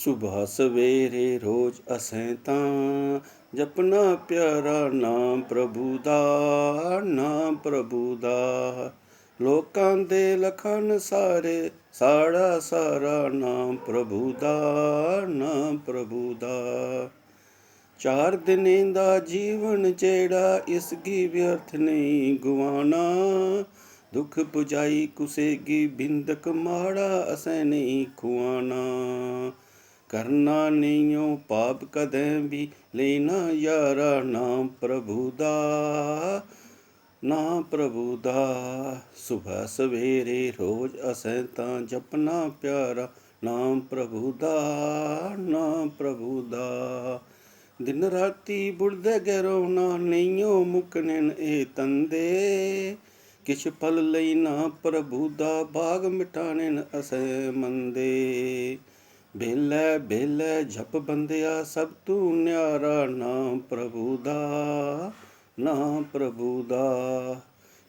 ਸੁਬਹ ਸਵੇਰੇ ਰੋਜ਼ ਅਸੈਂ ਤਾਂ ਜਪਨਾ ਪਿਆਰਾ ਨਾਮ ਪ੍ਰਭੂ ਦਾ, ਨਾਮ ਪ੍ਰਭੂ ਦਾ। ਲੋਕਾਂ ਦੇ ਲਖਣ ਸਾਰੇ, ਸਾੜਾ ਸਾਰਾ ਨਾਮ ਪ੍ਰਭੂ ਦਾ, ਨਾਮ ਪ੍ਰਭੂ ਦਾ। ਚਾਰ ਦਿਨੇ ਦਾ ਜੀਵਨ ਜਿਹੜਾ ਇਸ ਕੀ ਵਿਅਰਥ ਨਹੀਂ ਗਵਾਣਾ। ਦੁੱਖ ਪੁਜਾਈ ਕੁਸੇਗੀ ਬਿੰਦਕ ਮਾੜਾ ਅਸੈਂ ਨਹੀਂ ਖੁਆਣਾ। ਕਰਨਾ ਨਹੀਂਓ ਪਾਪ ਕਦੇ ਵੀ ਲੈਣਾ ਯਾਰਾ ਨਾਮ ਪ੍ਰਭੂ ਦਾ, ਨਾਮ ਪ੍ਰਭੂ ਦਾ। ਸੁਬਹ ਸਵੇਰੇ ਰੋਜ਼ ਅਸੈਂ ਤਾਂ ਜਪਨਾ ਪਿਆਰਾ ਨਾਮ ਪ੍ਰਭੂ ਦਾ, ਨਾਮ ਪ੍ਰਭੂ ਦਾ। ਦਿਨ ਰਾਤੀ ਬੁੜਦੇ ਗਹਿਰੋਣਾ ਨਹੀਂਓ ਮੁਕਨਨ ਇਹ ਤੰਦੇ। ਕਿਛ ਪਲ ਲਈ ਨਾ ਪ੍ਰਭੂ ਦਾ ਬਾਗ ਮਿਟਾਣਨ ਅਸੈਂ ਮੰਦੇ। ਬੇਲੇ ਬੇਲੇ ਜਪ ਬੰਦਿਆ ਸਭ ਤੂੰ ਨਿਆਰਾ ਨਾਮ ਪ੍ਰਭੂ ਦਾ, ਨਾਮ ਪ੍ਰਭੂ ਦਾ।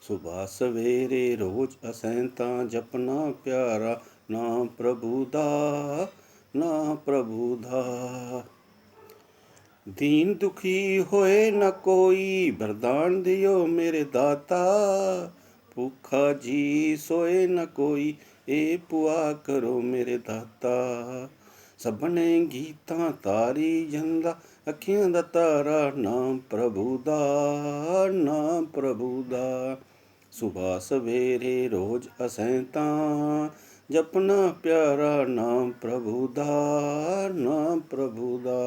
ਸੁਬਹ ਸਵੇਰੇ ਰੋਜ਼ ਅਸੈਂ ਤਾਂ ਜਪਨਾ ਪਿਆਰਾ ਨਾਮ ਪ੍ਰਭੂ ਦਾ, ਨਾਮ ਪ੍ਰਭੂ ਦਾ। ਦੀਨ ਦੁਖੀ ਹੋਏ ਨਾ ਕੋਈ ਵਰਦਾਨ ਦਿਓ ਮੇਰੇ ਦਾਤਾ। ਭੁੱਖਾ ਜੀ ਸੋਏ ਨਾ ਕੋਈ ਇਹ ਪੁਆ ਕਰੋ ਮੇਰੇ ਦਾਤਾ। ਸਭਨੇ ਗੀਤਾਂ ਤਾਰੀ ਜਾਂਦਾ ਅੱਖੀਆਂ ਦਾ ਤਾਰਾ ਨਾਮ ਪ੍ਰਭੂ ਦਾ, ਨਾਮ ਪ੍ਰਭੂ ਦਾ। ਸੁਬਹ ਸਵੇਰੇ ਰੋਜ਼ ਅਸੈਂ ਤਾਂ ਜਪਨਾ ਪਿਆਰਾ ਨਾਮ ਪ੍ਰਭੂ ਦਾ, ਨਾਮ ਪ੍ਰਭੂ ਦਾ।